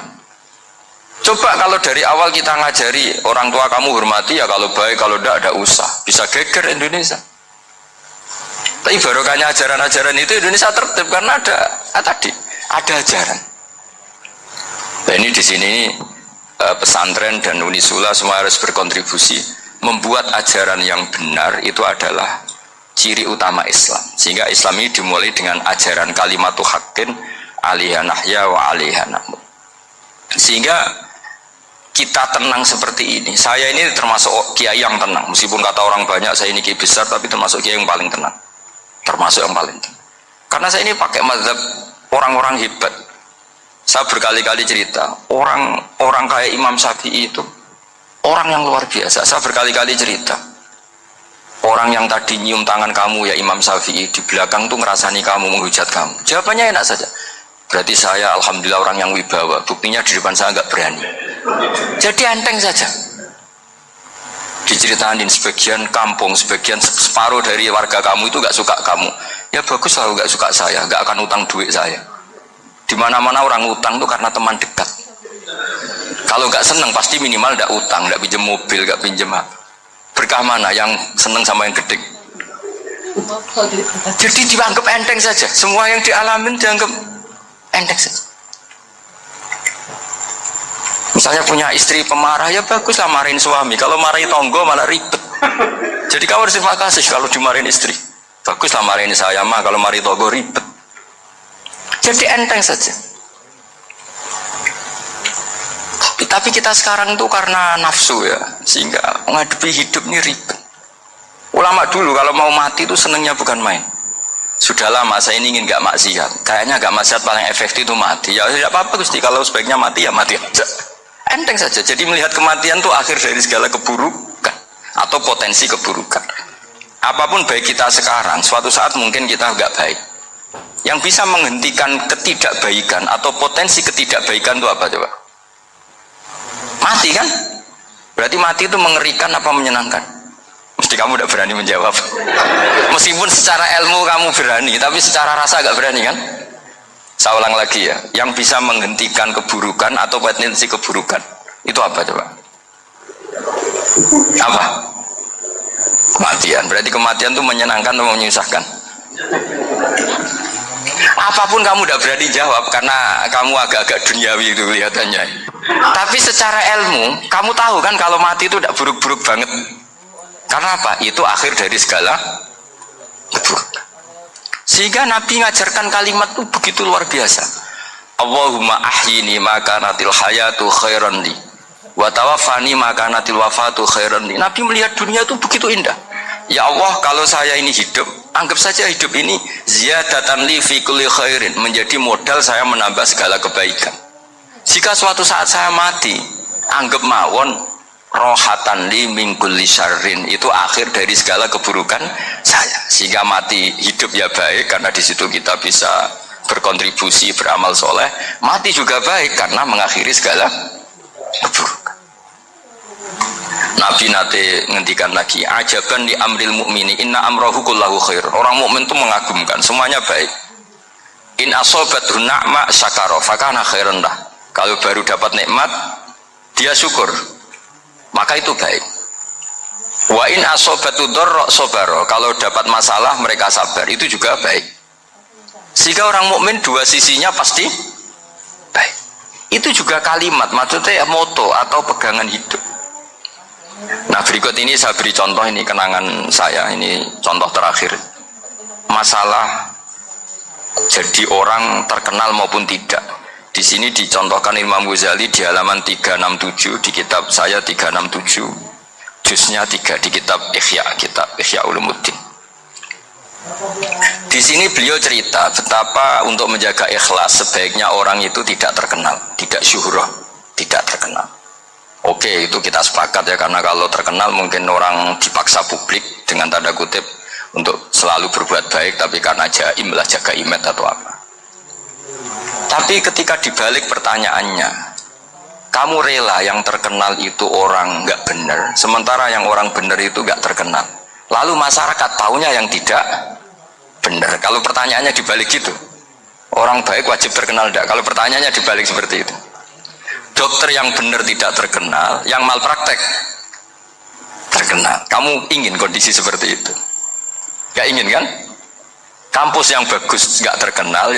Coba kalau dari awal kita ngajari orang tua kamu hormati, ya kalau baik, kalau tidak ada usah, bisa geger Indonesia. Tapi barokahnya ajaran-ajaran itu Indonesia tertib karena ada ajaran. Nah ini di sini pesantren dan Unisula semua harus berkontribusi membuat ajaran yang benar itu adalah ciri utama Islam. Sehingga Islam ini dimulai dengan ajaran kalimatu haqqin alaiha nahya wa alaiha namut. Sehingga kita tenang seperti ini. Saya ini termasuk kiai yang tenang, meskipun kata orang banyak saya ini kiai besar, tapi termasuk kiai yang paling tenang, termasuk yang paling tenang. Karena saya ini pakai mazhab orang-orang hebat. Saya berkali-kali cerita, orang kayak Imam Syafi'i itu orang yang luar biasa. Saya berkali-kali cerita, orang yang tadi nyium tangan kamu ya Imam Syafi'i, di belakang tuh ngerasani kamu, menghujat kamu. Jawabannya enak saja. Berarti saya alhamdulillah orang yang wibawa. Buktinya di depan saya nggak berani. Jadi enteng saja. Diceritain sebagian kampung, sebagian separuh dari warga kamu itu nggak suka kamu. Ya bagus lah nggak suka saya, nggak akan utang duit saya. Di mana-mana orang utang tuh karena teman dekat. Kalau nggak seneng pasti minimal nggak utang, nggak pinjam mobil, nggak pinjam apa. Berkah mana yang seneng sama yang gede? Jadi dianggap enteng saja. Semua yang dialamin dianggap enteng saja. Misalnya punya istri pemarah, ya baguslah marahin suami. Kalau marahin tonggo malah ribet. Jadi kamu harus terima kasih kalau dimarahin istri. Baguslah marahin saya mah, kalau marahin tonggo ribet. Jadi enteng saja. Tapi kita sekarang itu karena nafsu ya, sehingga menghadapi hidup ini ribet. Ulama dulu kalau mau mati itu senengnya bukan main. Sudah lama saya ini ingin gak maksiat. Kayaknya gak maksiat paling efektif itu mati. Ya tidak apa-apa Gusti, kalau sebaiknya mati ya mati aja. Enteng saja. Jadi melihat kematian itu akhir dari segala keburukan atau potensi keburukan. Apapun baik kita sekarang, suatu saat mungkin kita gak baik. Yang bisa menghentikan ketidakbaikan atau potensi ketidakbaikan itu apa coba? Mati kan? Berarti mati itu mengerikan apa menyenangkan? Mesti kamu tidak berani menjawab. Meskipun secara ilmu kamu berani, tapi secara rasa agak berani kan? Saya ulang lagi ya, yang bisa menghentikan keburukan atau potensi keburukan itu apa coba? Apa? Kematian. Berarti kematian itu menyenangkan atau menyusahkan? Apapun kamu tidak berani jawab karena kamu agak-agak duniawi itu kelihatannya. Tapi secara ilmu kamu tahu kan kalau mati itu tidak buruk-buruk banget. Karena apa? Itu akhir dari segala keburukan. Sehingga Nabi ngajarkan kalimat itu begitu luar biasa. Allahumma ahyini ma kanatil hayatu khairan li Wa tawaffani makanatil wafatu khairan. Nabi melihat dunia itu begitu indah. Ya Allah, kalau saya ini hidup, anggap saja hidup ini ziyadatan li fi kulli khairin, menjadi modal saya menambah segala kebaikan. Jika suatu saat saya mati, anggap mawon rohatan li min kulli syarrin, itu akhir dari segala keburukan saya. Sehingga mati hidup ya baik, karena di situ kita bisa berkontribusi, beramal soleh. Mati juga baik karena mengakhiri segala keburukan. Nabi nate ngendikan lagi, ajaban li amril mu'mini inna amrahu kullahu khair. Orang mukmin itu mengagumkan, semuanya baik. In asobathu na'ma syakara fakana khairan lah. Kalau baru dapat nikmat, dia syukur, maka itu baik. Wa in asobatu dharra sabara. Kalau dapat masalah mereka sabar, itu juga baik. Sehingga orang mukmin dua sisinya pasti baik. Itu juga kalimat, maksudnya moto atau pegangan hidup. Nah, berikut ini saya beri contoh, ini kenangan saya, ini contoh terakhir. Masalah jadi orang terkenal maupun tidak. Di sini dicontohkan Imam Ghazali di halaman 367 di kitab saya 367, juznya 3 di kitab Ihya Ulumuddin. Di sini beliau cerita betapa untuk menjaga ikhlas sebaiknya orang itu tidak terkenal, tidak syuhrah, tidak terkenal. Oke, itu kita sepakat ya, karena kalau terkenal mungkin orang dipaksa publik dengan tanda kutip untuk selalu berbuat baik, tapi karena jaim lah, jaga image atau apa. Tapi ketika dibalik pertanyaannya, kamu rela yang terkenal itu orang nggak benar, sementara yang orang benar itu nggak terkenal. Lalu masyarakat taunya yang tidak benar. Kalau pertanyaannya dibalik gitu, orang baik wajib terkenal enggak? Kalau pertanyaannya dibalik seperti itu. Dokter yang benar tidak terkenal, yang malpraktek terkenal. Kamu ingin kondisi seperti itu? Gak ingin kan? Kampus yang bagus gak terkenal,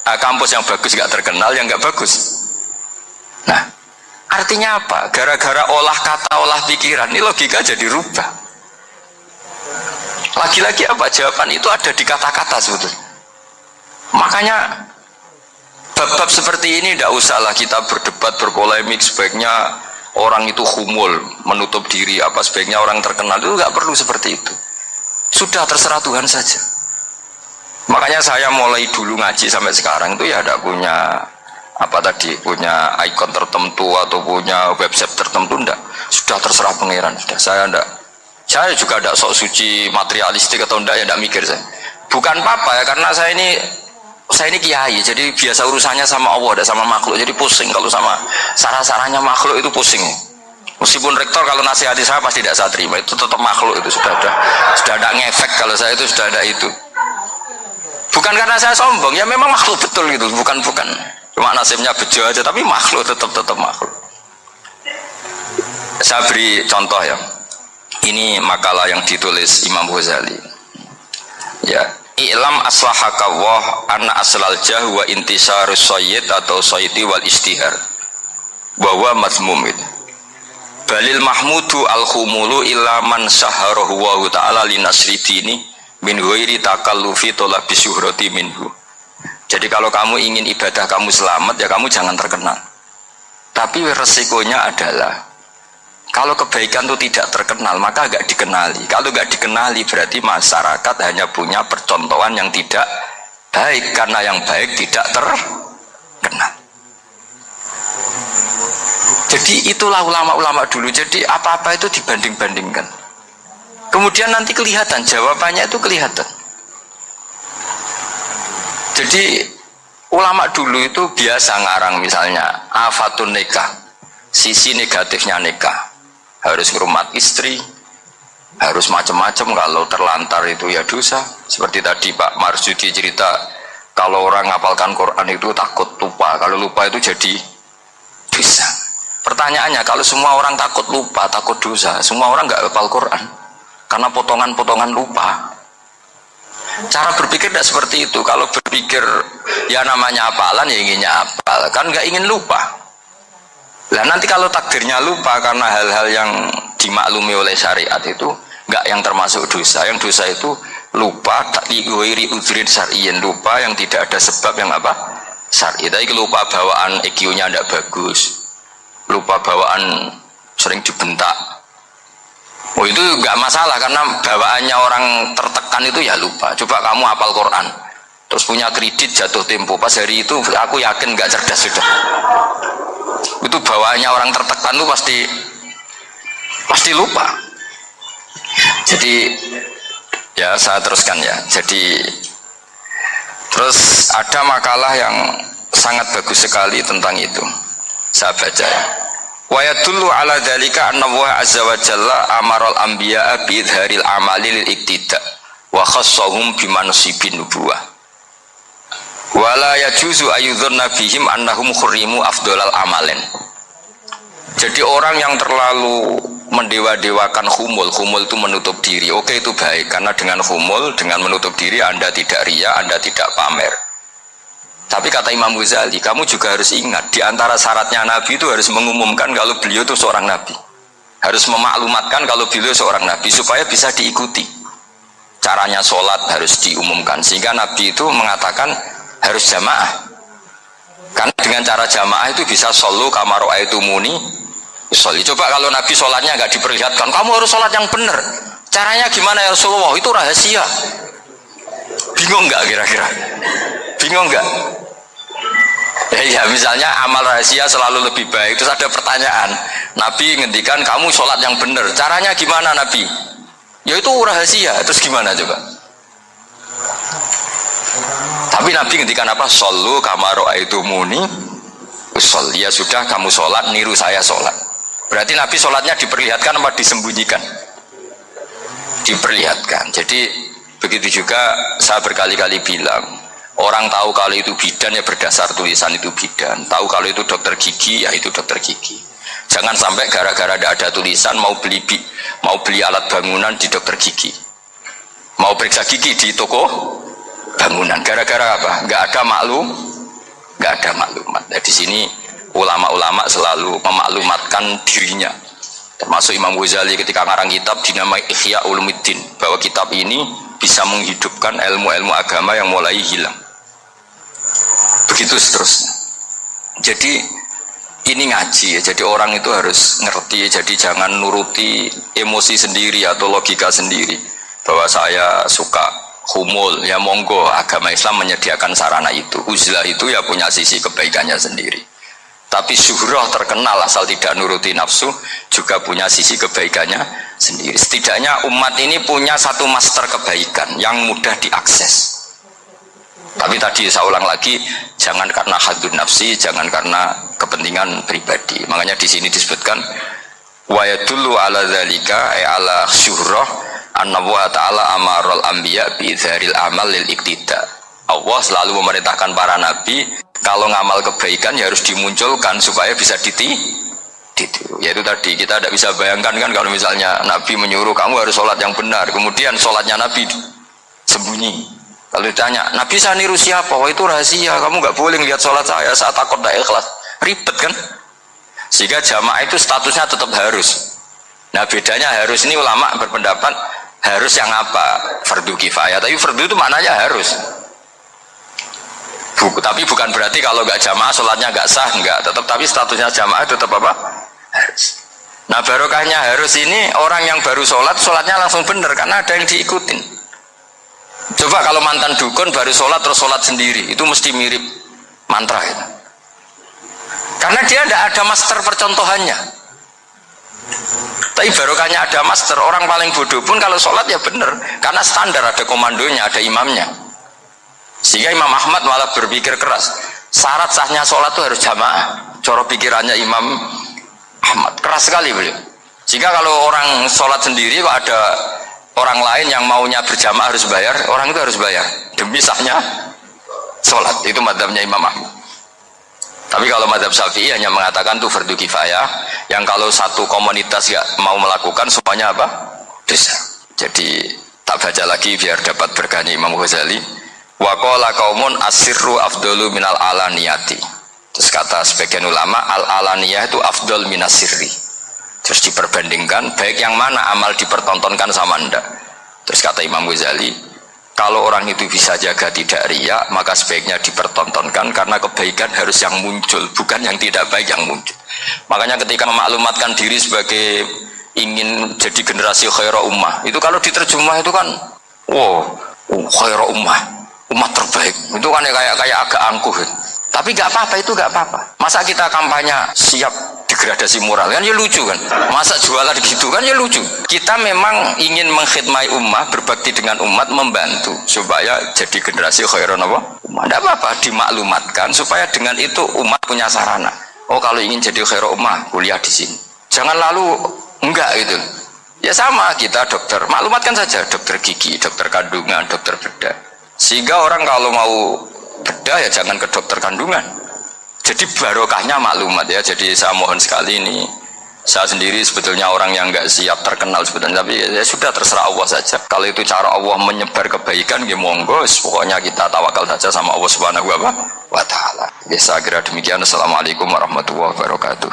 kampus yang bagus gak terkenal, yang gak bagus. Nah, artinya apa? Gara-gara olah kata, olah pikiran, ini logika jadi rubah. Lagi-lagi apa? Jawaban itu ada di kata-kata sebetulnya. Makanya bab-bab seperti ini tidak usahlah kita berdebat, berpolemik. Sebaiknya orang itu humul, menutup diri, apa sebaiknya orang terkenal, itu nggak perlu seperti itu. Sudah terserah Tuhan saja. Makanya saya mulai dulu ngaji sampai sekarang itu ya tidak punya punya ikon tertentu atau punya website tertentu, enggak. Sudah terserah pangeran. Sudah, saya juga tidak sok suci materialistik atau enggak, ya tidak mikir saya. Bukan apa-apa ya, karena saya ini kiai, jadi biasa urusannya sama Allah, ada sama makhluk, jadi pusing kalau sama sarah-sarahnya makhluk itu pusing. Meskipun rektor kalau nasihati saya pasti tidak saya terima, itu tetap makhluk, itu sudah ada ngefek kalau saya itu sudah ada itu. Bukan karena saya sombong, ya memang makhluk betul gitu, bukan. Cuma nasibnya bejo aja, tapi makhluk tetap makhluk. Saya beri contoh ya. Ini makalah yang ditulis Imam Ghazali. Ya. I'lam aslahakallah anna aslal jah wa intisarus sayyid atau sayyidi wal istihar bahwa mazmum itu balil mahmudu al-khumulu illa man saharahu wa ta'ala linasri dini min ghairi takallufi tolabi syuhrati minhu. Jadi kalau kamu ingin ibadah kamu selamat, ya kamu jangan terkenal. Tapi resikonya adalah kalau kebaikan itu tidak terkenal, maka agak dikenali. Kalau agak dikenali berarti masyarakat hanya punya percontohan yang tidak baik, karena yang baik tidak terkenal. Jadi itulah ulama-ulama dulu. Jadi apa-apa itu dibanding-bandingkan. Kemudian nanti kelihatan, jawabannya itu kelihatan. Jadi ulama dulu itu biasa ngarang misalnya afatun nikah, sisi negatifnya nikah. Harus ngurmat istri, harus macam-macam, kalau terlantar itu ya dosa. Seperti tadi Pak Marsudi cerita, kalau orang ngapalkan Quran itu takut lupa, kalau lupa itu jadi dosa. Pertanyaannya, kalau semua orang takut lupa, takut dosa, semua orang nggak hafal Quran karena potongan-potongan lupa. Cara berpikir tidak seperti itu. Kalau berpikir ya namanya hafalan, ya inginnya hafal, kan nggak ingin lupa. Nah nanti kalau takdirnya lupa karena hal-hal yang dimaklumi oleh syariat itu enggak yang termasuk dosa. Yang dosa itu lupa takliwiri udrin syar'iyin, lupa yang tidak ada sebab yang apa? Syar'i. Tapi lupa bawaan EQ-nya tidak bagus. lupa bawaan sering dibentak. Oh itu nggak masalah karena bawaannya orang tertekan itu ya lupa. Coba kamu hafal Quran, terus punya kredit jatuh tempo, pas hari itu aku yakin nggak cerdas sudah. Itu bawaannya orang tertekan itu pasti lupa. Jadi ya saya teruskan ya. Jadi terus ada makalah yang sangat bagus sekali tentang itu. Saya baca ya. Wa yadullu ala dzalika anna Allah azza wa jalla amaral anbiya'a bi idharil amali lil iktida wa khassahum bi mansibin nubuwah. Wa la yajuzu ayyudhanna bihim annahum khurrimu afdhalal amalin. Jadi orang yang terlalu mendewa-dewakan khumul itu menutup diri. Oke, itu baik karena dengan khumul, dengan menutup diri Anda tidak riya, Anda tidak pamer. Tapi kata Imam Ghazali, kamu juga harus ingat di antara syaratnya Nabi itu harus mengumumkan kalau beliau itu seorang Nabi. Harus memaklumatkan kalau beliau seorang Nabi supaya bisa diikuti. Caranya sholat harus diumumkan sehingga Nabi itu mengatakan harus jamaah. Karena dengan cara jamaah itu bisa shollu kama ra'aitumuni usolli. Coba kalau Nabi sholatnya nggak diperlihatkan, kamu harus sholat yang benar. Caranya gimana ya Rasulullah? Itu rahasia. Bingung nggak kira-kira? Bingung nggak? Ya misalnya amal rahasia selalu lebih baik. Terus ada pertanyaan, Nabi ngendikan kamu sholat yang benar. Caranya gimana Nabi? Ya itu rahasia. Terus gimana coba? Tapi Nabi ngendikan apa? Shollu kama ra'aitumuni usolli. Ya sudah kamu sholat, niru saya sholat. Berarti Nabi sholatnya diperlihatkan apa disembunyikan? Diperlihatkan. Jadi begitu juga saya berkali-kali bilang, orang tahu kalau itu bidan ya berdasar tulisan itu bidan. Tahu kalau itu dokter gigi ya itu dokter gigi. Jangan sampai gara-gara tidak ada tulisan mau beli alat bangunan di dokter gigi, mau periksa gigi di toko bangunan. Gara-gara apa? Nggak ada maklumat. Nah, di sini ulama-ulama selalu memaklumatkan dirinya. Termasuk Imam Ghazali ketika ngarang kitab dinamai Ihya Ulumuddin, bahwa kitab ini bisa menghidupkan ilmu-ilmu agama yang mulai hilang. Begitu seterusnya. Jadi ini ngaji ya. Jadi orang itu harus ngerti. Jadi jangan nuruti emosi sendiri atau logika sendiri. Bahwa saya suka humul, ya monggo, agama Islam menyediakan sarana itu. Uzlah itu ya punya sisi kebaikannya sendiri. Tapi syuhrah terkenal asal tidak nuruti nafsu juga punya sisi kebaikannya sendiri. Setidaknya umat ini punya satu master kebaikan yang mudah diakses. Tapi tadi saya ulang lagi, jangan karena hadun nafsi, jangan karena kepentingan pribadi. Makanya di sini disebutkan wa yadullu ala dzalika ay ala syuhrah anna wa ta'ala amaral anbiya bi dzaril amal lil iktida. Allah selalu memerintahkan para nabi kalau ngamal kebaikan ya harus dimunculkan supaya bisa ditiru. Yaitu tadi kita tidak bisa bayangkan kan kalau misalnya Nabi menyuruh kamu harus sholat yang benar, kemudian sholatnya Nabi sembunyi. Kalau ditanya, Nabi saya niru siapa? Wah itu rahasia, kamu nggak boleh lihat sholat saya, saat takut tidak ikhlas. Ribet kan? Sehingga jamaah itu statusnya tetap harus. Nah bedanya harus ini ulama berpendapat harus yang apa? Fardu kifayah. Tapi fardu itu maknanya harus. Tapi bukan berarti kalau nggak jamaah sholatnya nggak sah, nggak. Tapi statusnya jamaah tetap apa? Harus. Nah barokahnya harus ini orang yang baru sholatnya langsung benar karena ada yang diikutin. Coba kalau mantan dukun baru sholat terus sholat sendiri, itu mesti mirip mantra itu. Karena dia tidak ada master percontohannya. Tapi barokahnya ada master, orang paling bodoh pun kalau sholat ya benar karena standar ada komandonya, ada imamnya. Sehingga Imam Ahmad malah berpikir keras, syarat sahnya sholat itu harus jamaah. Cara pikirannya Imam Ahmad keras sekali beliau. Sehingga kalau orang sholat sendiri kok ada orang lain yang maunya berjamaah harus bayar, orang itu harus bayar demi sahnya sholat. Itu madzhabnya Imam Ahmad. Tapi kalau madzhab Syafi'i hanya mengatakan itu fardu kifayah, yang kalau satu komunitas nggak mau melakukan semuanya apa? Dosa. Jadi tak baca lagi biar dapat berkahnya Imam Ghazali. Wa qala qaumun asirru afdalu minal alaniyati. Terus kata sebagian ulama al alaniyah itu afdal minas sirri. Terus diperbandingkan baik yang mana amal dipertontonkan sama anda. Terus kata Imam Ghazali, Kalau orang itu bisa jaga tidak riak, maka sebaiknya dipertontonkan karena kebaikan harus yang muncul, bukan yang tidak baik yang muncul. Makanya ketika memaklumatkan diri sebagai ingin jadi generasi khairah ummah, itu kalau diterjemah itu kan, wow, khairah ummah, umat terbaik. Itu kan kayak agak angkuh. Tapi nggak apa-apa, itu nggak apa-apa. Masa kita kampanye siap degradasi moral kan ya lucu kan, masa jualan gitu kan ya lucu. Kita memang ingin mengkhidmati umat, berbakti dengan umat, membantu supaya jadi generasi khairun apa umat. Tidak apa-apa dimaklumatkan supaya dengan itu umat punya sarana. Oh kalau ingin jadi khairun umat kuliah di sini, jangan lalu enggak gitu ya. Sama kita dokter, maklumatkan saja dokter gigi, dokter kandungan, dokter bedah, sehingga orang kalau mau bedah ya jangan ke dokter kandungan. Jadi barokahnya maklumat ya. Jadi saya mohon sekali ini, saya sendiri sebetulnya orang yang nggak siap terkenal sebetulnya, tapi ya sudah terserah Allah saja. Kalau itu cara Allah menyebar kebaikan, ya monggo. Pokoknya kita tawakal saja sama Allah Subhanahu wa Ta'ala. Ya saya kira demikian. Assalamualaikum warahmatullahi wabarakatuh.